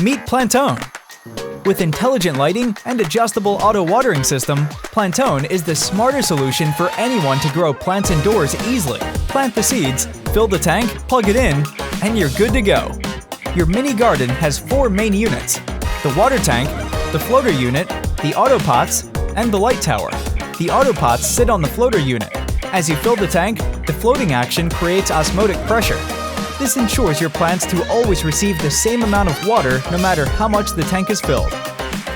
Meet Plantone. With intelligent lighting and adjustable auto watering system, Plantone is the smarter solution for anyone to grow plants indoors easily. Plant the seeds, fill the tank, plug it in, and you're good to go. Your mini garden has 4 main units: the water tank, the floater unit, the auto pots, and the light tower. The auto pots sit on the floater unit. As you fill the tank, the floating action creates osmotic pressure. This ensures your plants to always receive the same amount of water no matter how much the tank is filled.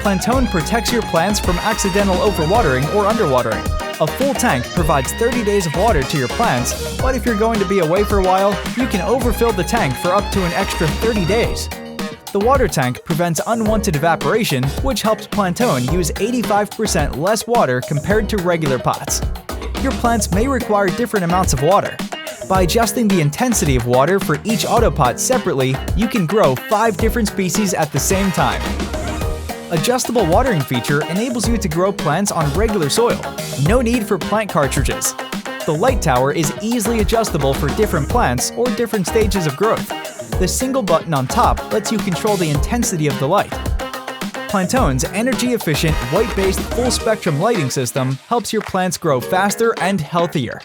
Plantone protects your plants from accidental overwatering or underwatering. A full tank provides 30 days of water to your plants, but if you're going to be away for a while, you can overfill the tank for up to an extra 30 days. The water tank prevents unwanted evaporation, which helps Plantone use 85% less water compared to regular pots. Your plants may require different amounts of water. By adjusting the intensity of water for each autopot separately, you can grow 5 different species at the same time. Adjustable watering feature enables you to grow plants on regular soil. No need for plant cartridges. The light tower is easily adjustable for different plants or different stages of growth. The single button on top lets you control the intensity of the light. Plantone's energy-efficient, white-based full-spectrum lighting system helps your plants grow faster and healthier.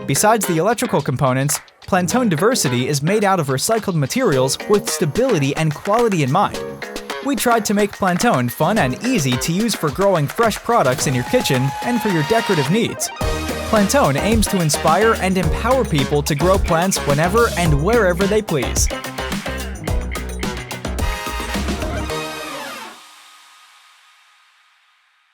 Besides the electrical components, Plantone Diversity is made out of recycled materials with stability and quality in mind. We tried to make Plantone fun and easy to use for growing fresh products in your kitchen and for your decorative needs. Plantone aims to inspire and empower people to grow plants whenever and wherever they please.